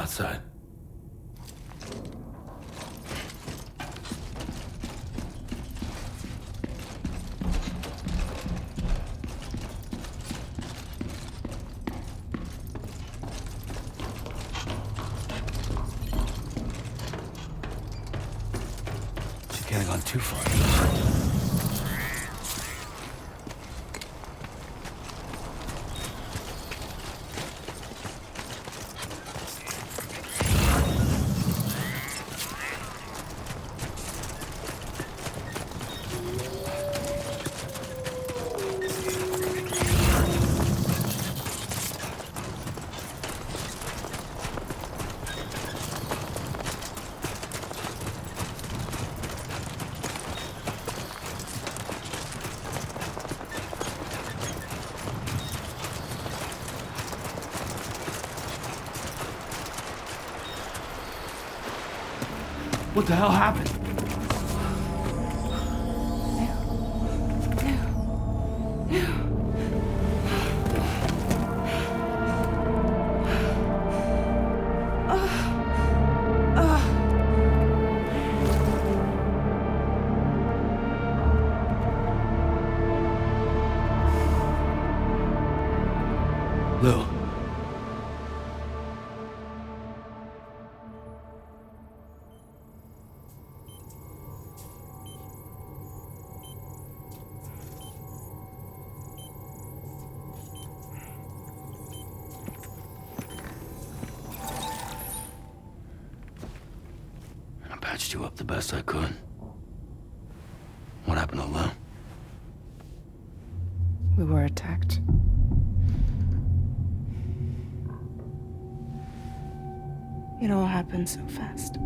outside. She can't have gone too far. What the hell happened? Lou. I patched you up the best I could. What happened to Lou? We were attacked. It all happened so fast.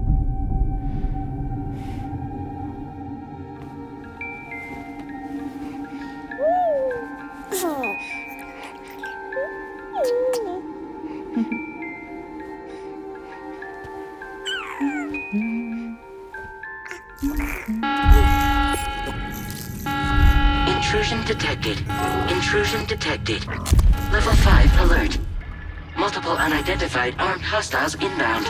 Intrusion detected. Intrusion detected. Level 5 alert. Multiple unidentified armed hostiles inbound.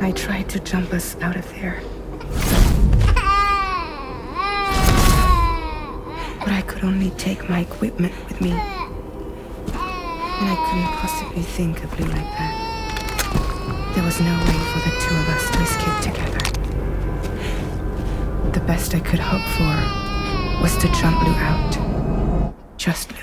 I tried to jump us out of there. But I could only take my equipment with me. And I couldn't possibly think of Lou like that. There was no way for the two of us to escape together. The best I could hope for was to jump Lou out. Just Lou.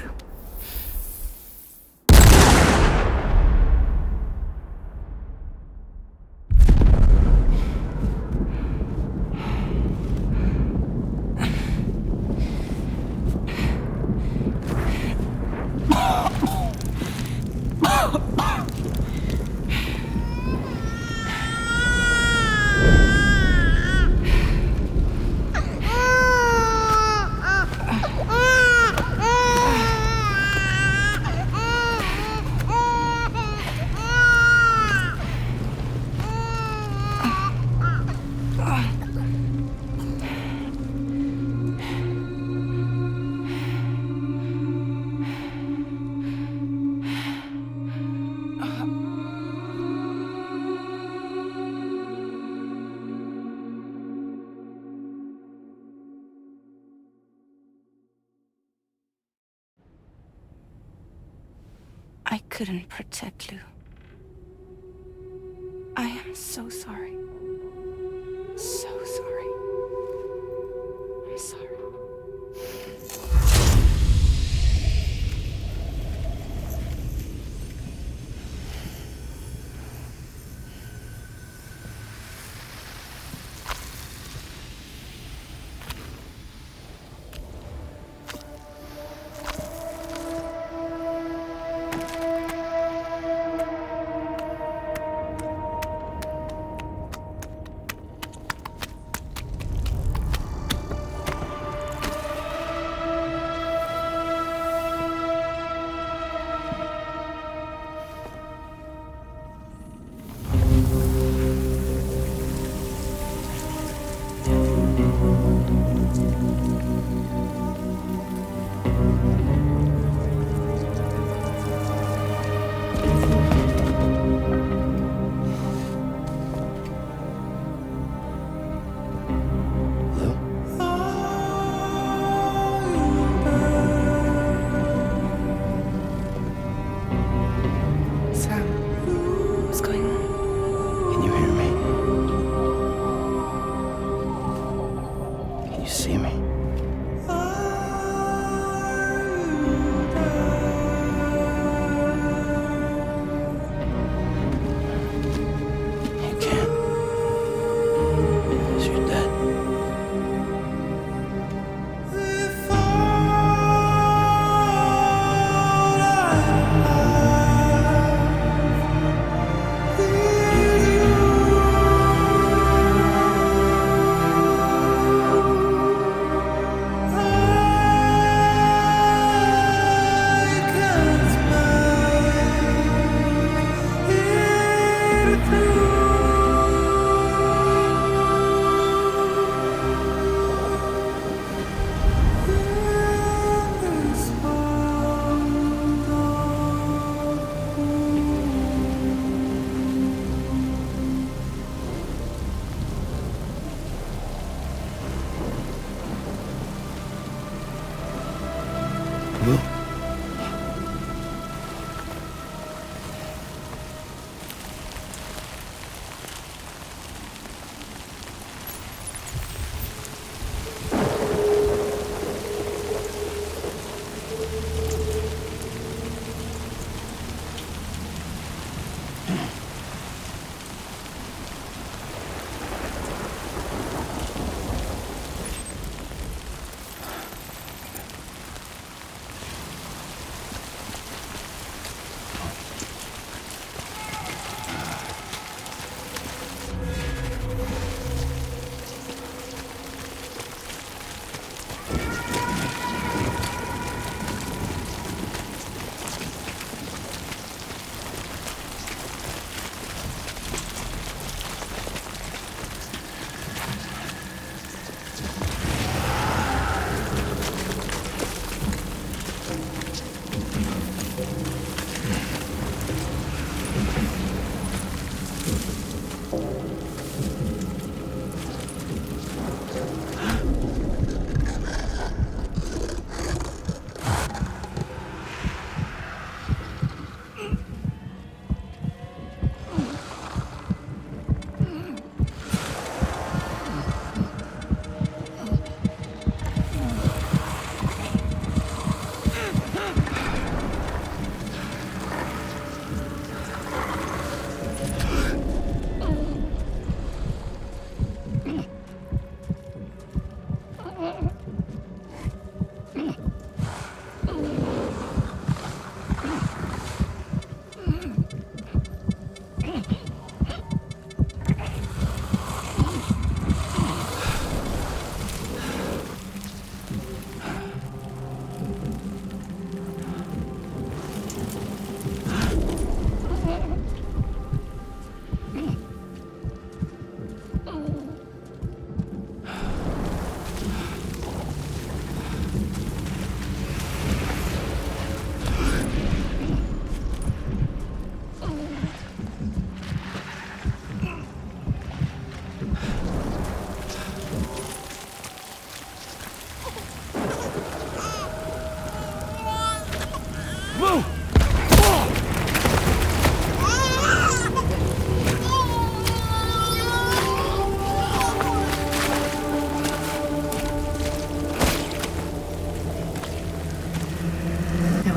I couldn't protect Lou. I am so sorry. So sorry. I'm sorry. Sam, what's going on? Can you hear me? Can you see me? You can't. 'Cause you're dead. Will?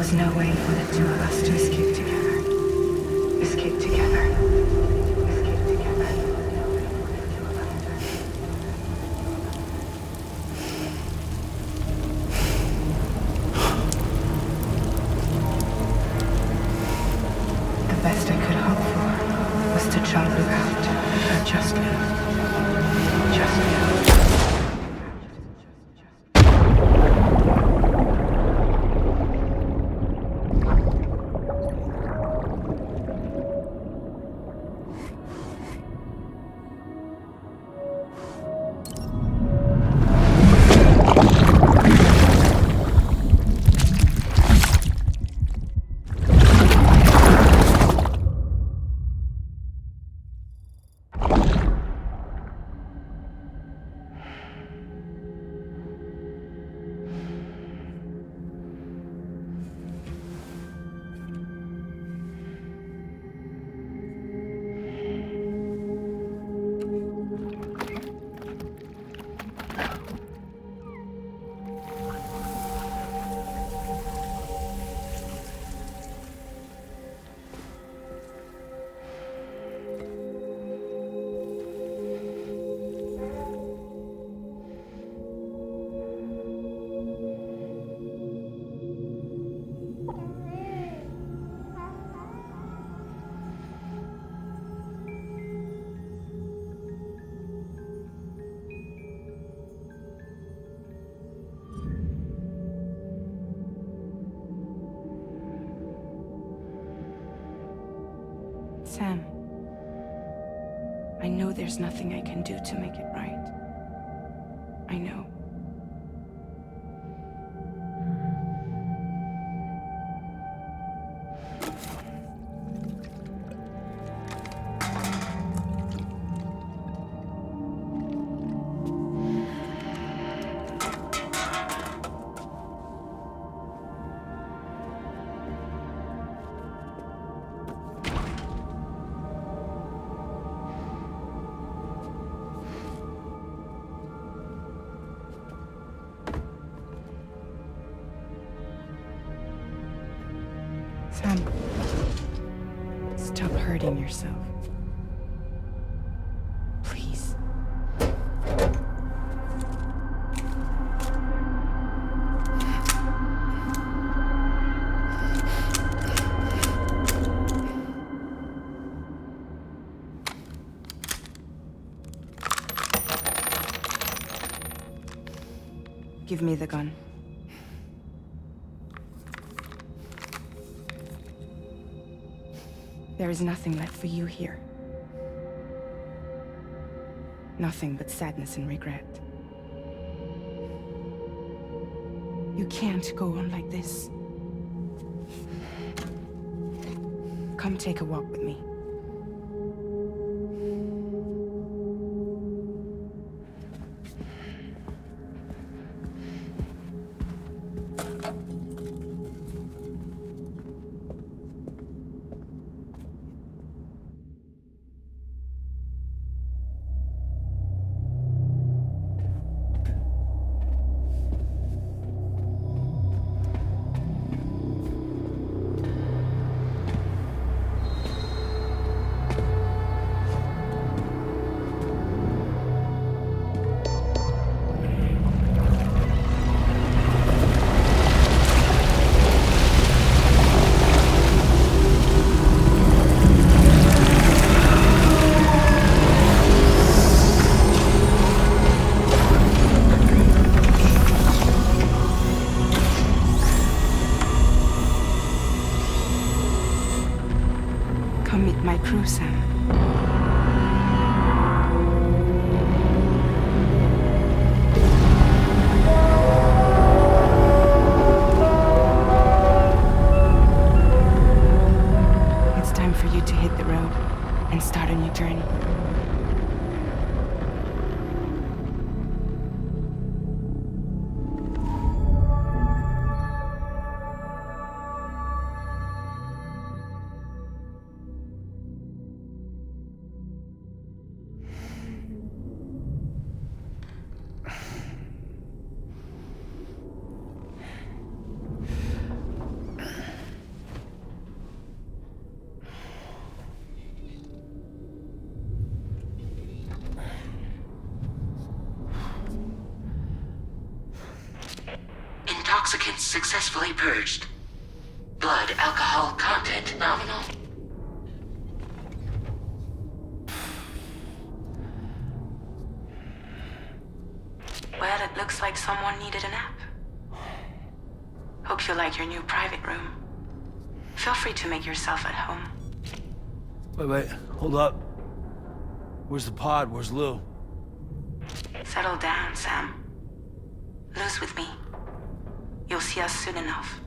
was no way for the two of us to escape together. Escape together. Escape together. The best I could hope for was to jump you out, but just now. Just now. Sam, I know there's nothing I can do to make it right. I know. Sam, stop hurting yourself. Please. Give me the gun. There is nothing left for you here. Nothing but sadness and regret. You can't go on like this. Come take a walk with me. Come meet my crew, Sam. It's time for you to hit the road and start a new journey. intoxicants successfully purged. Blood alcohol content nominal. Well, it looks like someone needed a nap. Hope you like your new private room. Feel free to make yourself at home. Wait, hold up. Where's the pod? Where's Lou? Settle down, Sam. Lou's with me. You'll see us soon enough.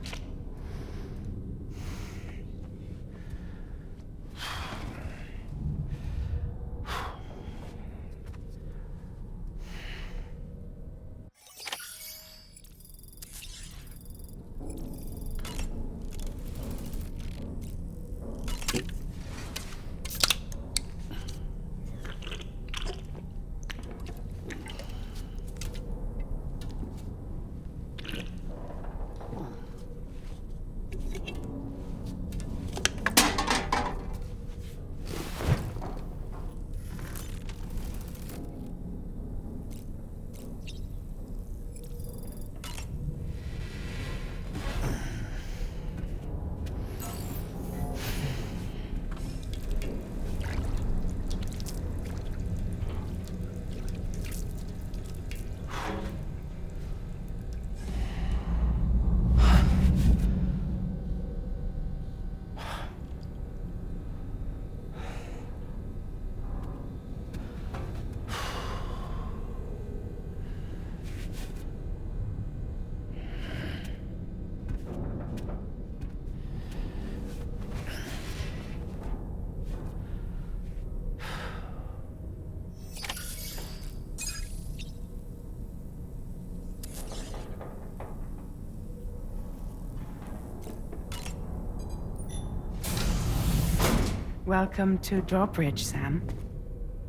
Welcome to Drawbridge, Sam.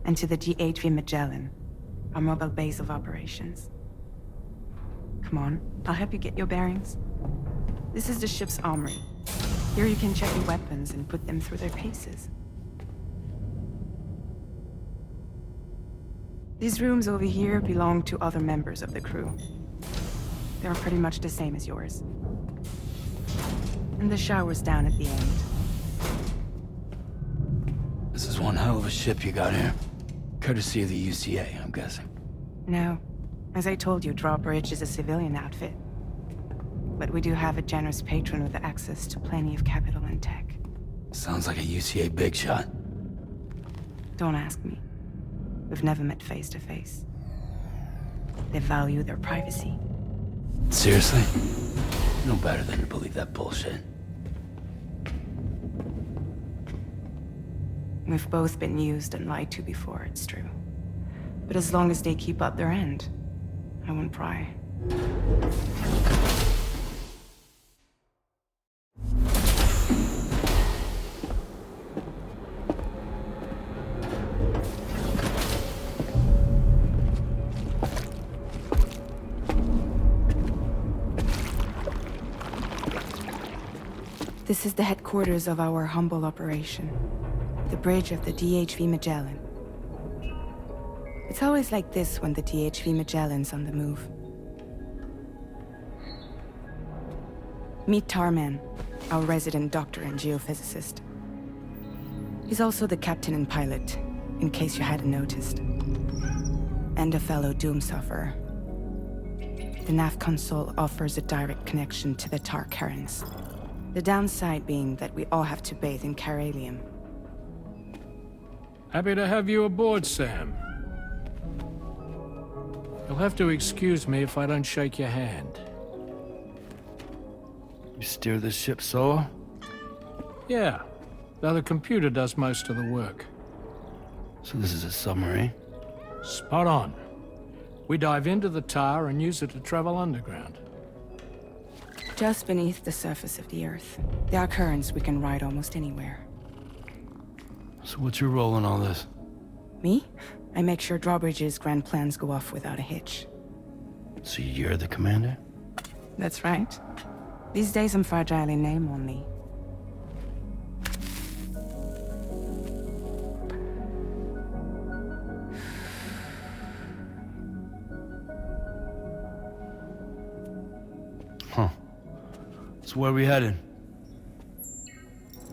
And to the GHV Magellan, our mobile base of operations. Come on, I'll help you get your bearings. This is the ship's armory. Here you can check your weapons and put them through their paces. These rooms over here belong to other members of the crew. They're pretty much the same as yours. And the shower's down at the end. This is one hell of a ship you got here. Courtesy of the UCA, I'm guessing. No. As I told you, Drawbridge is a civilian outfit. But we do have a generous patron with access to plenty of capital and tech. Sounds like a UCA big shot. Don't ask me. We've never met face to face. They value their privacy. Seriously? No better than to believe that bullshit. We've both been used and lied to before, it's true. But as long as they keep up their end, I won't pry. This is the headquarters of our humble operation. The bridge of the DHV Magellan. It's always like this when the DHV Magellan's on the move. Meet Tarman, our resident doctor and geophysicist. He's also the captain and pilot, in case you hadn't noticed. And a fellow doom sufferer. The nav console offers a direct connection to the Tarkarans. The downside being that we all have to bathe in Caralium. Happy to have you aboard, Sam. You'll have to excuse me if I don't shake your hand. You steer this ship solo? Yeah, though the computer does most of the work. So this is a submarine? Spot on. We dive into the tar and use it to travel underground. Just beneath the surface of the Earth, there are currents we can ride almost anywhere. So what's your role in all this? Me? I make sure Drawbridge's grand plans go off without a hitch. So you're the commander? That's right. These days I'm fragile in name only. So where are we headed?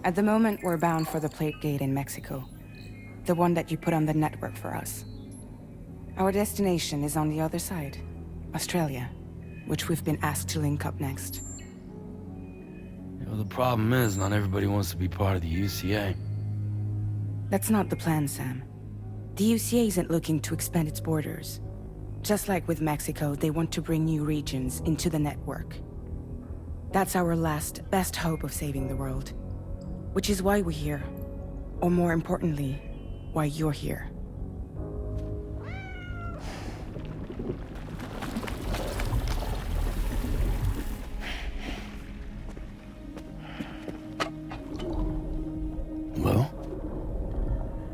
At the moment, we're bound for the plate gate in Mexico. The one that you put on the network for us. Our destination is on the other side, Australia, which we've been asked to link up next. You know, the problem is, not everybody wants to be part of the UCA. That's not the plan, Sam. The UCA isn't looking to expand its borders. Just like with Mexico, they want to bring new regions into the network. That's our last, best hope of saving the world. Which is why we're here. Or more importantly, why you're here. Well?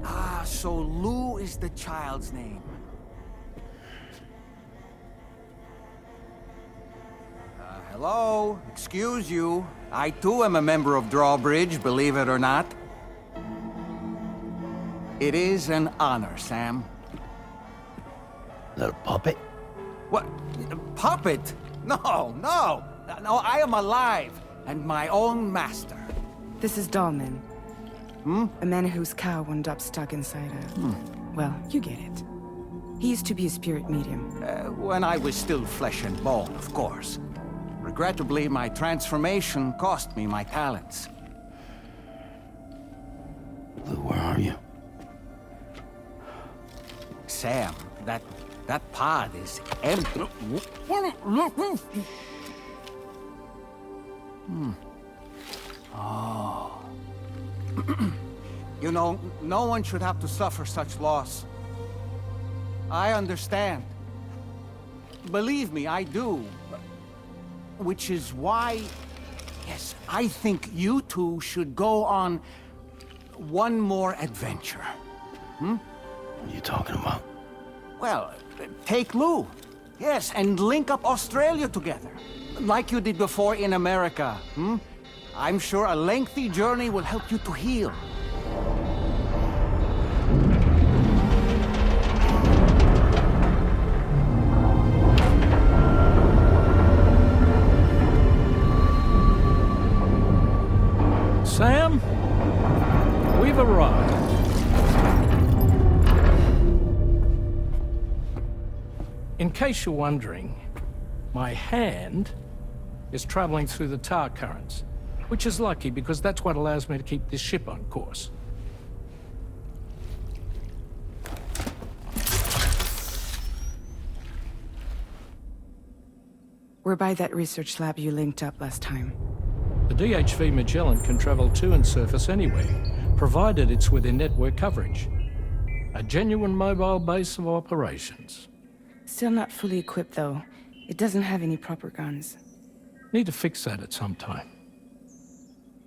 Ah, so Lou is the child's name. Hello? Excuse you. I too am a member of Drawbridge, believe it or not. It is an honor, Sam. Is that a puppet? What? Puppet? No, no! No, I am alive, and my own master. This is Dahlman. A man whose cow wound up stuck inside a... Well, you get it. He used to be a spirit medium. When I was still flesh and bone, of course. Regrettably, my transformation cost me my talents. Lou, where are you? Sam, that pod is empty. Oh. You know, no one should have to suffer such loss. I understand. Believe me, I do. Which is why, yes, I think you two should go on one more adventure. What are you talking about? Well, take Lou. Yes, and link up Australia together. Like you did before in America. I'm sure a lengthy journey will help you to heal. Sam, we've arrived. In case you're wondering, my hand is traveling through the tar currents, which is lucky because that's what allows me to keep this ship on course. We're by that research lab you linked up last time. The DHV Magellan can travel to and surface anywhere, provided it's within network coverage. A genuine mobile base of operations. Still not fully equipped, though. It doesn't have any proper guns. Need to fix that at some time.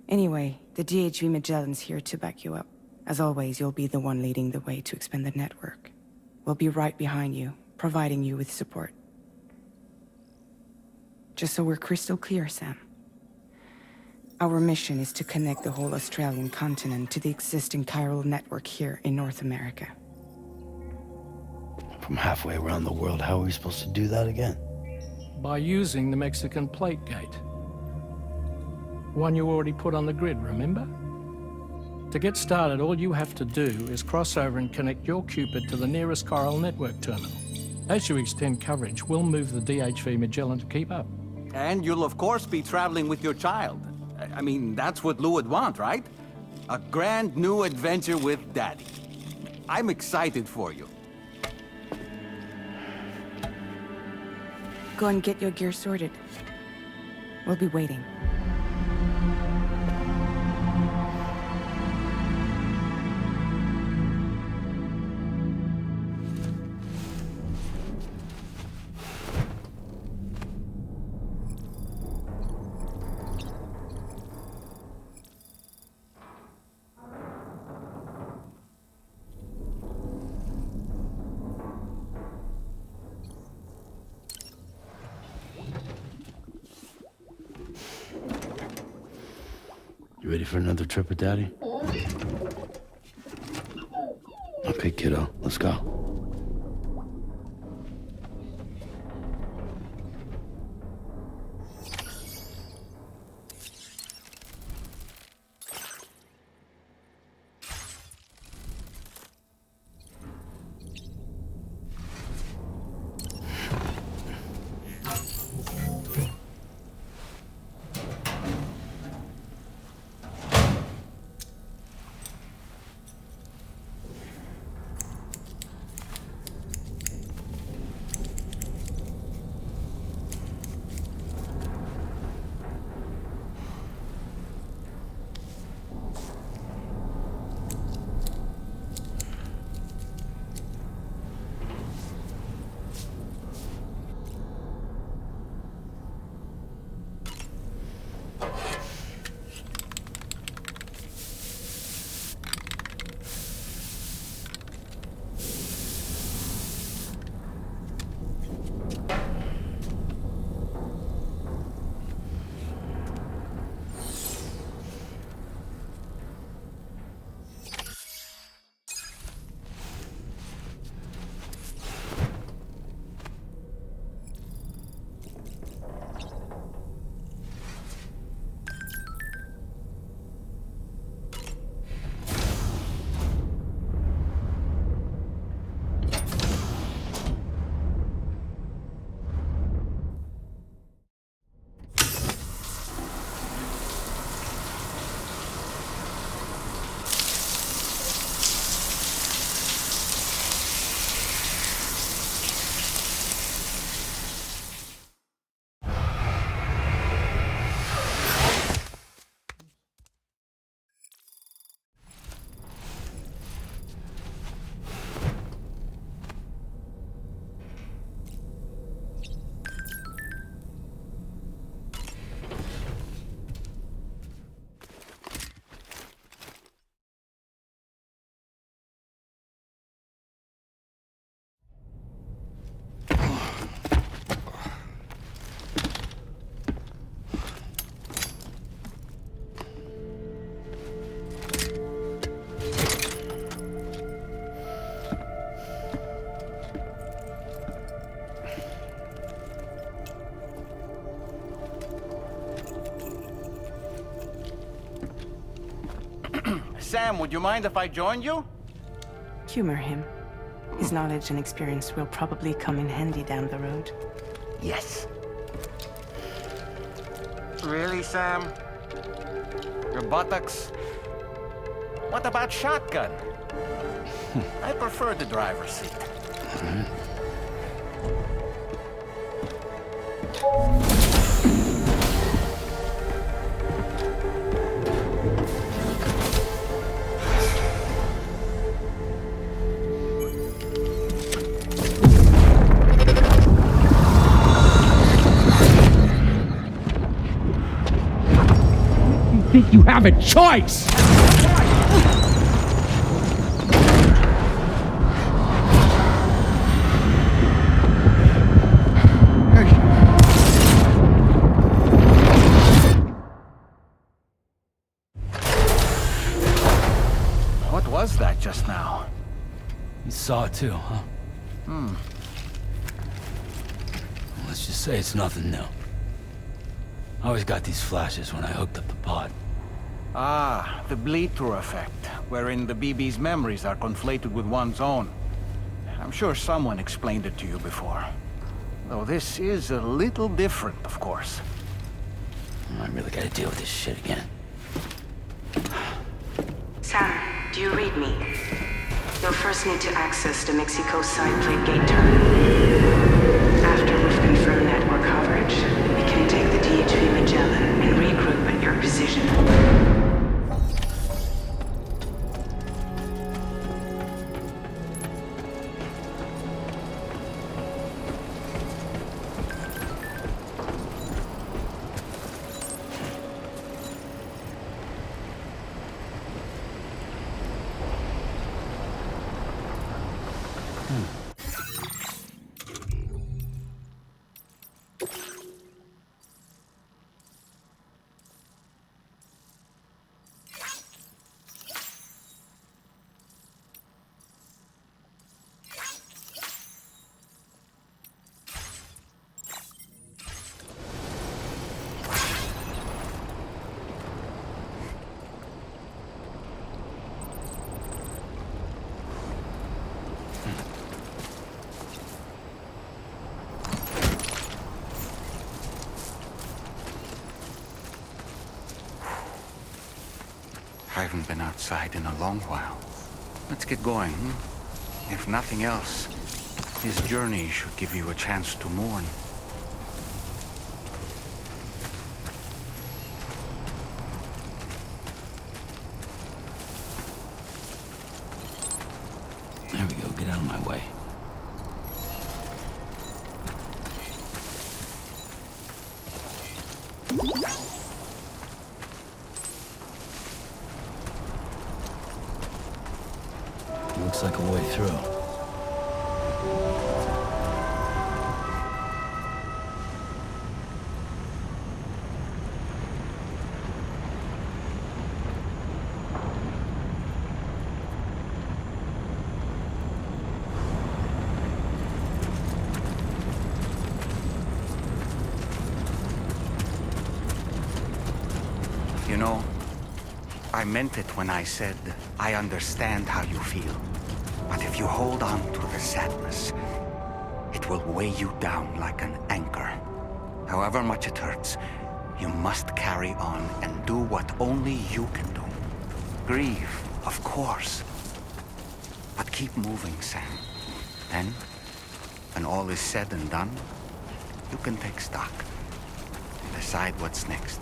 Anyway, the DHV Magellan's here to back you up. As always, you'll be the one leading the way to expand the network. We'll be right behind you, providing you with support. Just so we're crystal clear, Sam. Our mission is to connect the whole Australian continent to the existing chiral network here in North America. From halfway around the world, how are we supposed to do that again? By using the Mexican plate gate. One you already put on the grid, remember? To get started, all you have to do is cross over and connect your Cupid to the nearest chiral network terminal. As you extend coverage, we'll move the DHV Magellan to keep up. And you'll of course be traveling with your child. I mean, that's what Lou would want, right? A grand new adventure with Daddy. I'm excited for you. Go and get your gear sorted. We'll be waiting. You ready for another trip with Daddy? Okay, kiddo, let's go. Sam, would you mind if I joined you? Humor him. His knowledge and experience will probably come in handy down the road. Yes. Really, Sam? Your buttocks? What about shotgun? I prefer the driver's seat. Think you have a choice? What was that just now? You saw it too, huh? Let's just say it's nothing new. I always got these flashes when I hooked up the pod. Ah, the bleed-through effect, wherein the BB's memories are conflated with one's own. I'm sure someone explained it to you before. Though this is a little different, of course. I really gotta deal with this shit again. Sam, do you read me? You'll first need to access the Mexico side plate gate terminal. After we've confirmed network coverage, we can take the DHV Magellan and regroup at your position. I haven't been outside in a long while. Let's get going, If nothing else, this journey should give you a chance to mourn. There we go, get out of my way. Looks like a way through. You know, I meant it when I said I understand how you feel. But if you hold on to the sadness, it will weigh you down like an anchor. However much it hurts, you must carry on and do what only you can do. Grieve, of course. But keep moving, Sam. Then, when all is said and done, you can take stock. Decide what's next.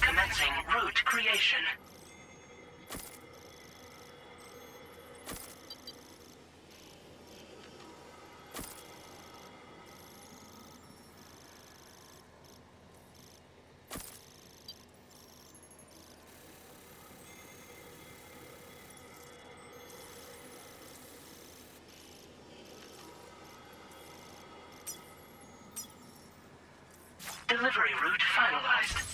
Commencing route creation. Delivery route finalized.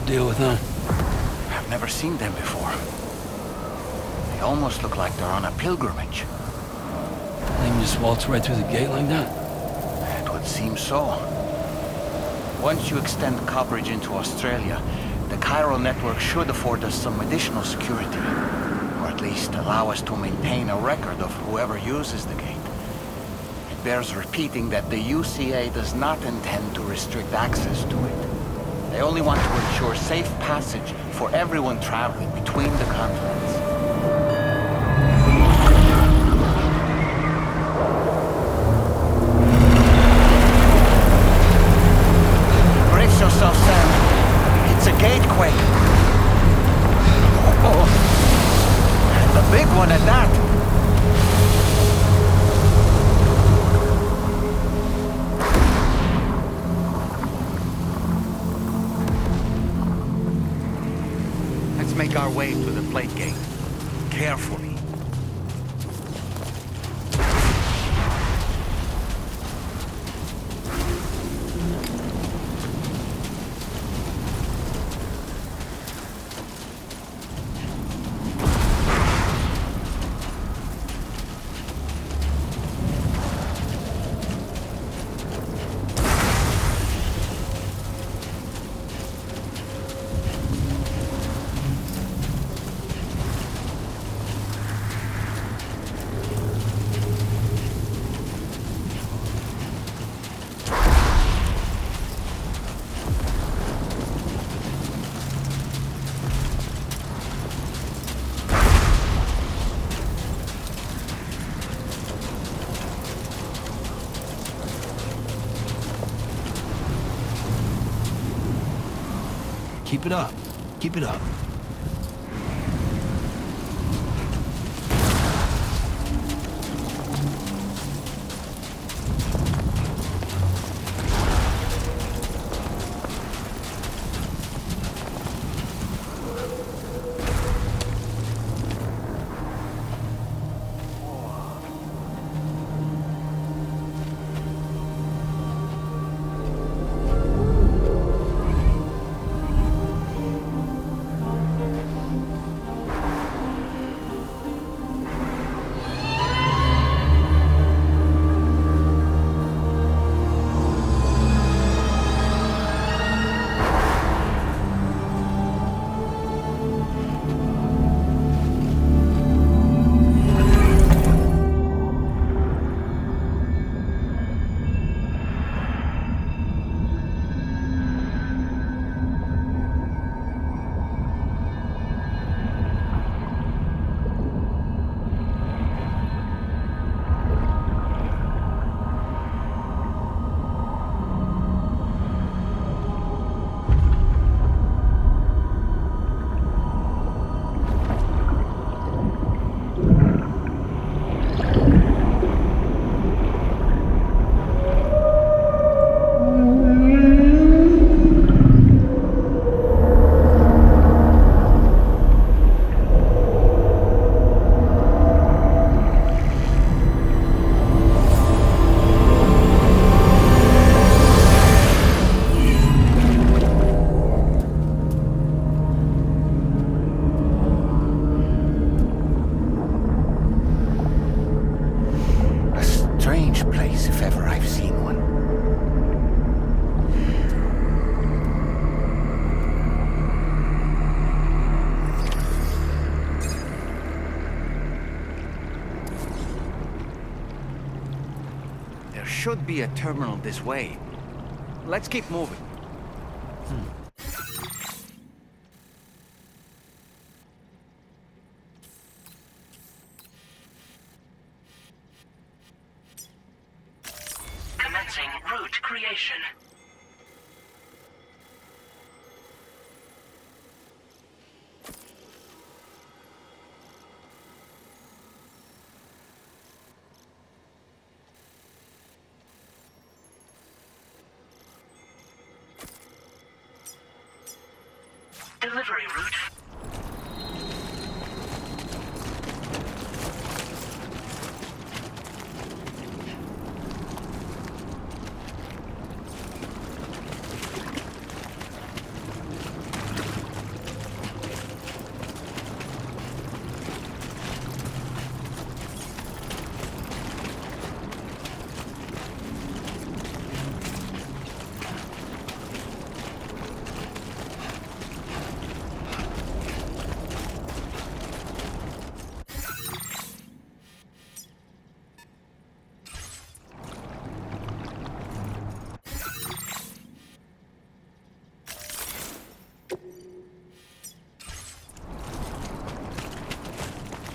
Deal with them. I've never seen them before. They almost look like they're on a pilgrimage. They can just waltz right through the gate like that? It would seem so. Once you extend coverage into Australia, the chiral network should afford us some additional security. Or at least allow us to maintain a record of whoever uses the gate. It bears repeating that the UCA does not intend to restrict access to it. They only want to ensure safe passage for everyone traveling between the continents. Brace yourself, Sam. It's a gate quake. Oh, and a big one at that. Make our way to the plate gate. Carefully. Keep it up. Keep it up. Should be a terminal this way. Let's keep moving. Commencing route creation. Delivery route.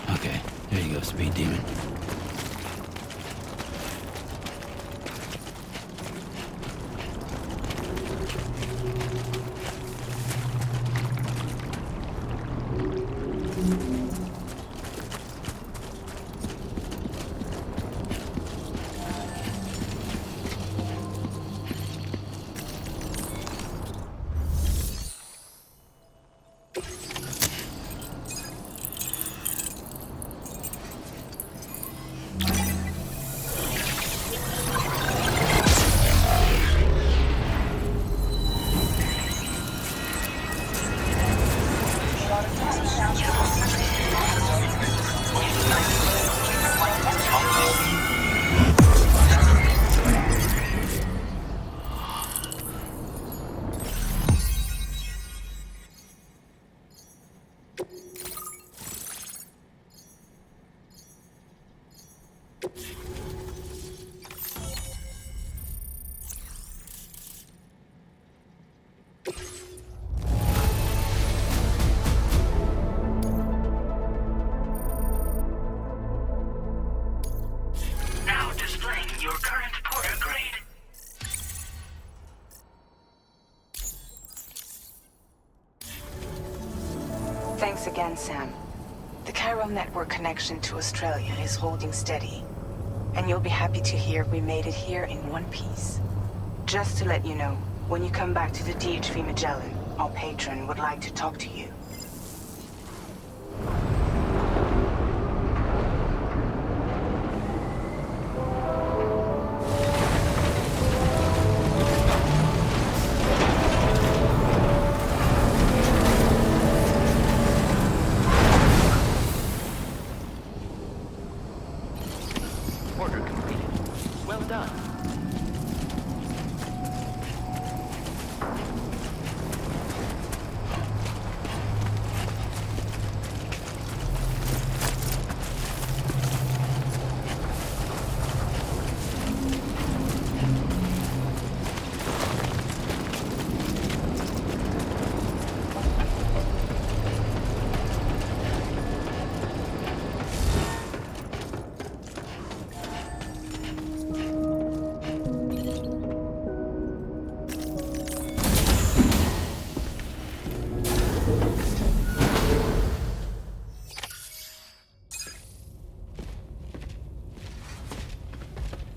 Okay, there you go, Speed Demon. Thanks again, Sam. The chiral network connection to Australia is holding steady. And you'll be happy to hear we made it here in one piece. Just to let you know, when you come back to the DHV Magellan, our patron would like to talk to you. Order completed. Well done.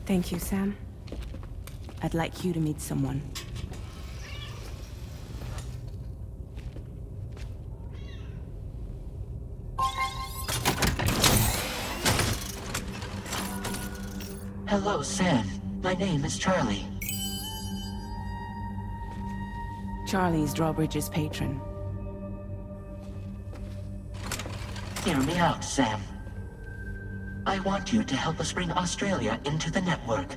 Thank you, Sam. I'd like you to meet someone. Hello, Sam. My name is Charlie. Charlie's Drawbridge's patron. Hear me out, Sam. I want you to help us bring Australia into the network.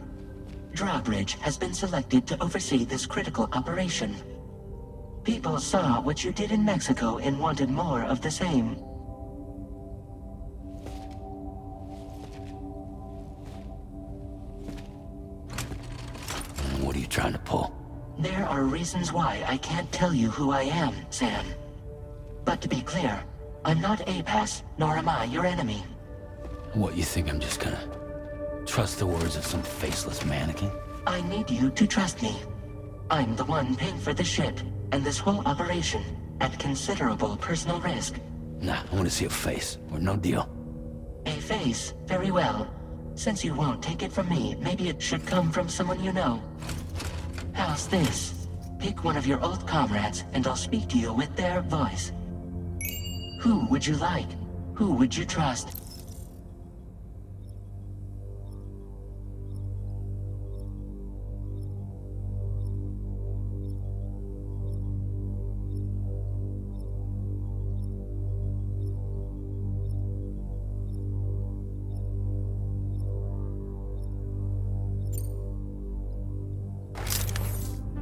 Drawbridge has been selected to oversee this critical operation. People saw what you did in Mexico and wanted more of the same. What are you trying to pull? There are reasons why I can't tell you who I am, Sam. But to be clear, I'm not APAS, nor am I your enemy. What, you think I'm just gonna trust the words of some faceless mannequin? I need you to trust me. I'm the one paying for the ship and this whole operation at considerable personal risk. Nah, I want to see a face, or no deal. A face? Very well. Since you won't take it from me, maybe it should come from someone you know. How's this? Pick one of your old comrades, and I'll speak to you with their voice. Who would you like? Who would you trust?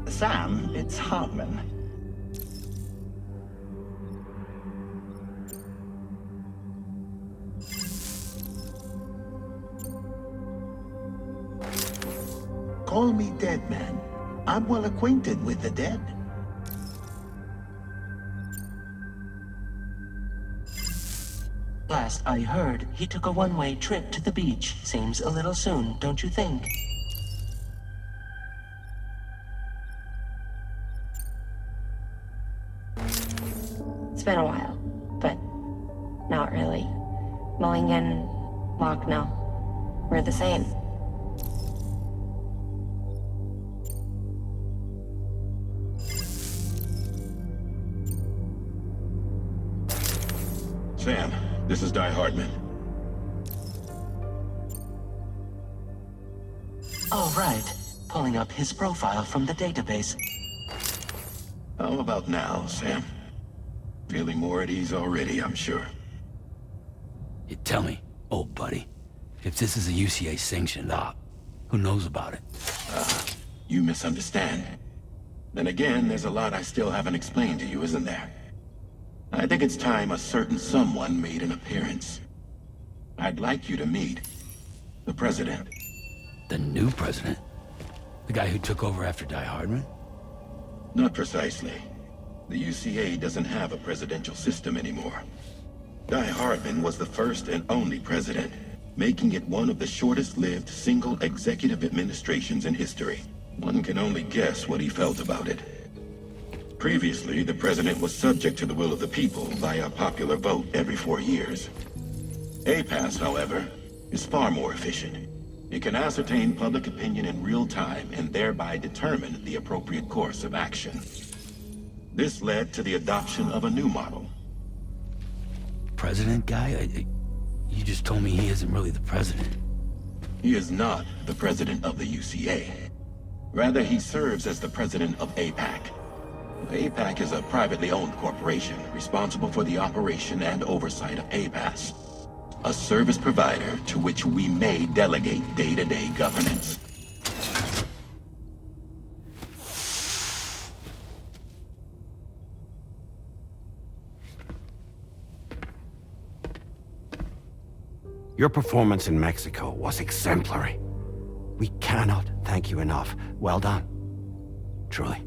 Sam, it's Hartman. Call me dead man. I'm well acquainted with the dead. Last I heard, he took a one-way trip to the beach. Seems a little soon, don't you think? It's been a while, but not really. Mulligan, Locke, no. We're the same. Sam, this is Di Hartman. Oh, right. Pulling up his profile from the database. How about now, Sam? Feeling more at ease already, I'm sure. You tell me, old buddy, if this is a UCA sanctioned op, who knows about it? You misunderstand. Then again, there's a lot I still haven't explained to you, isn't there? I think it's time a certain someone made an appearance. I'd like you to meet the president. The new president? The guy who took over after Di Hardman? Not precisely. The UCA doesn't have a presidential system anymore. Di Hardman was the first and only president, making it one of the shortest-lived single executive administrations in history. One can only guess what he felt about it. Previously, the president was subject to the will of the people via a popular vote every 4 years. APAS, however, is far more efficient. It can ascertain public opinion in real time and thereby determine the appropriate course of action. This led to the adoption of a new model. President guy? You just told me he isn't really the president. He is not the president of the UCA. Rather, he serves as the president of APAC. APAC is a privately owned corporation responsible for the operation and oversight of APAS, a service provider to which we may delegate day-to-day governance. Your performance in Mexico was exemplary. We cannot thank you enough. Well done. Truly.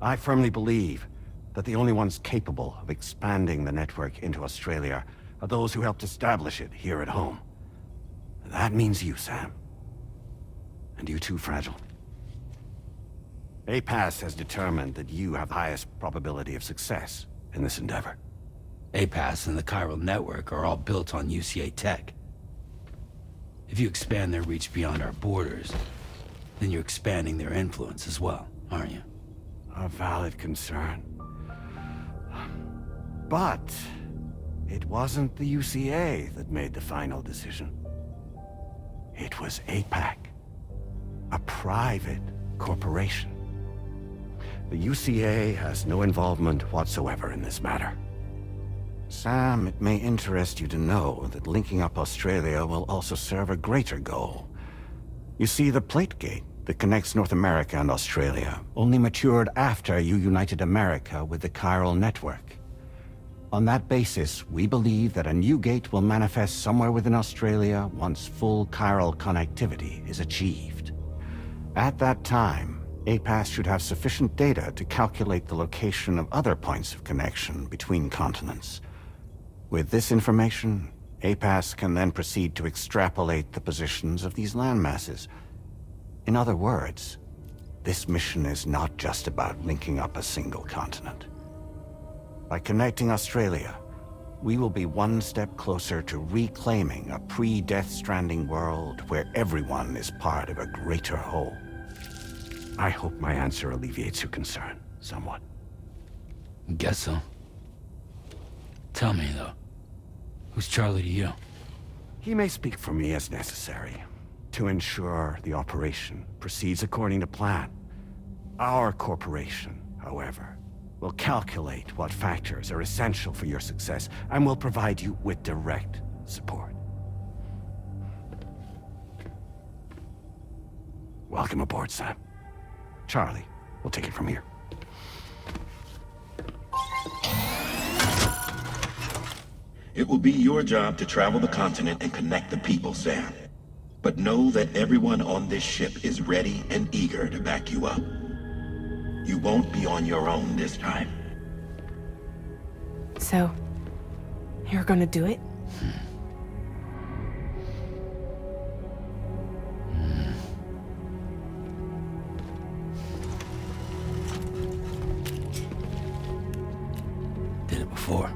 I firmly believe that the only ones capable of expanding the network into Australia are those who helped establish it here at home. That means you, Sam. And you too, Fragile. APAS has determined that you have the highest probability of success in this endeavor. APAS and the chiral network are all built on UCA tech. If you expand their reach beyond our borders, then you're expanding their influence as well, aren't you? A valid concern. But it wasn't the UCA that made the final decision. It was APAC, a private corporation. The UCA has no involvement whatsoever in this matter. Sam, it may interest you to know that linking up Australia will also serve a greater goal. You see, the plate gate that connects North America and Australia only matured after you united America with the chiral network. On that basis, we believe that a new gate will manifest somewhere within Australia once full chiral connectivity is achieved. At that time, APAS should have sufficient data to calculate the location of other points of connection between continents. With this information, APAS can then proceed to extrapolate the positions of these landmasses. In other words, this mission is not just about linking up a single continent. By connecting Australia, we will be one step closer to reclaiming a pre-Death Stranding world where everyone is part of a greater whole. I hope my answer alleviates your concern somewhat. Guess so. Tell me, though. Who's Charlie to you? He may speak for me as necessary, to ensure the operation proceeds according to plan. Our corporation, however, will calculate what factors are essential for your success, and will provide you with direct support. Welcome aboard, Sam. Charlie, we'll take it from here. It will be your job to travel the continent and connect the people, Sam. But know that everyone on this ship is ready and eager to back you up. You won't be on your own this time. So, you're gonna do it? Did it before.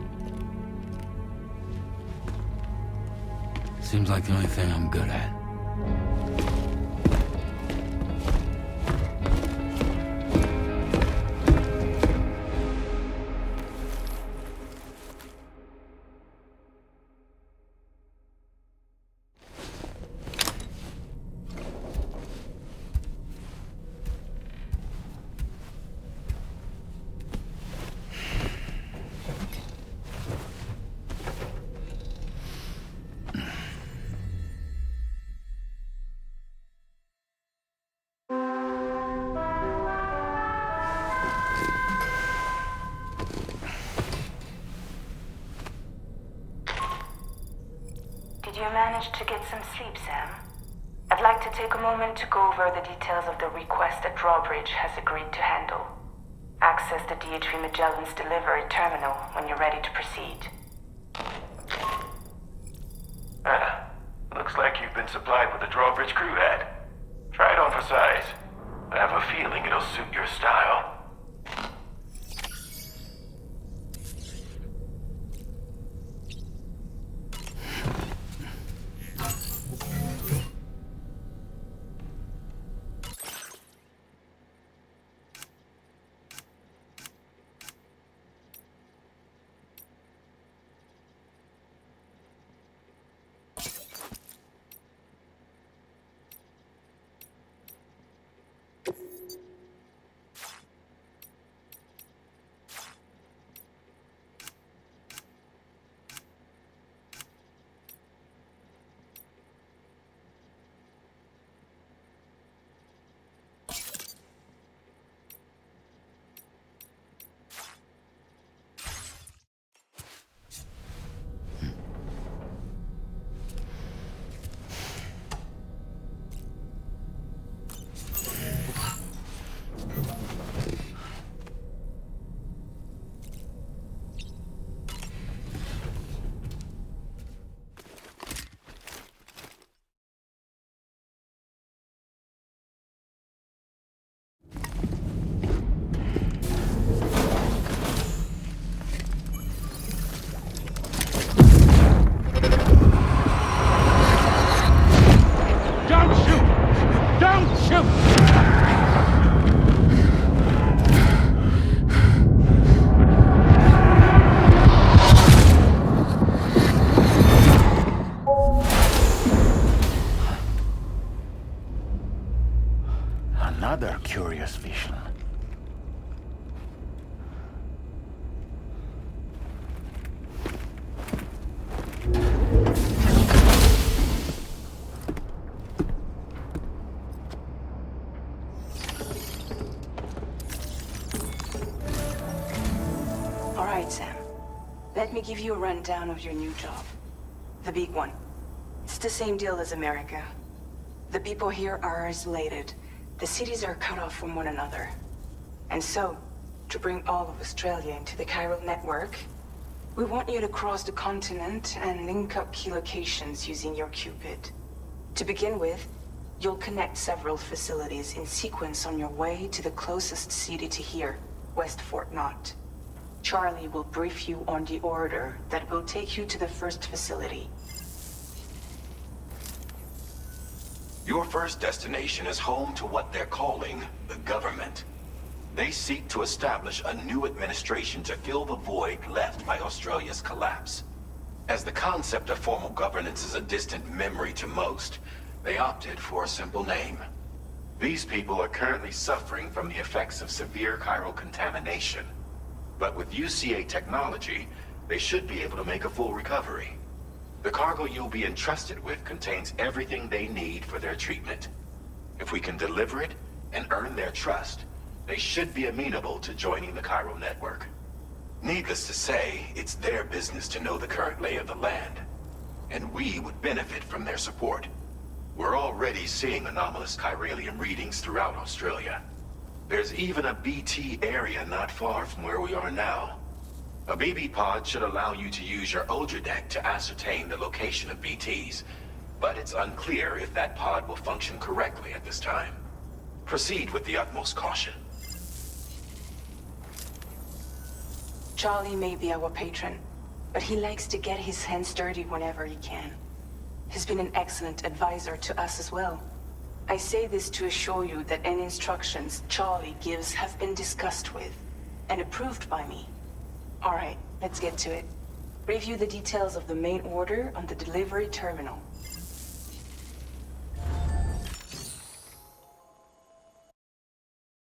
Seems like the only thing I'm good at. Did you manage to get some sleep, Sam? I'd like to take a moment to go over the details of the request that Drawbridge has agreed to handle. Access the DHV Magellan's delivery terminal when you're ready to proceed. Looks like you've been supplied with a Drawbridge crew hat. Try it on for size. I have a feeling it'll suit your style. your curious vision. All right, Sam. Let me give you a rundown of your new job. The big one. It's the same deal as America. The people here are isolated. The cities are cut off from one another. And so, to bring all of Australia into the chiral network, we want you to cross the continent and link up key locations using your Cupid. To begin with, you'll connect several facilities in sequence on your way to the closest city to here, West Fort Knott. Charlie will brief you on the order that will take you to the first facility. Your first destination is home to what they're calling the government. They seek to establish a new administration to fill the void left by Australia's collapse. As the concept of formal governance is a distant memory to most, they opted for a simple name. These people are currently suffering from the effects of severe chiral contamination. But with UCA technology, they should be able to make a full recovery. The cargo you'll be entrusted with contains everything they need for their treatment. If we can deliver it and earn their trust, they should be amenable to joining the chiral network. Needless to say, it's their business to know the current lay of the land, and we would benefit from their support. We're already seeing anomalous chiralium readings throughout Australia. There's even a BT area not far from where we are now. A BB pod should allow you to use your Ultra deck to ascertain the location of BTs, but it's unclear if that pod will function correctly at this time. Proceed with the utmost caution. Charlie may be our patron, but he likes to get his hands dirty whenever he can. He's been an excellent advisor to us as well. I say this to assure you that any instructions Charlie gives have been discussed with and approved by me. All right, let's get to it. Review the details of the main order on the delivery terminal.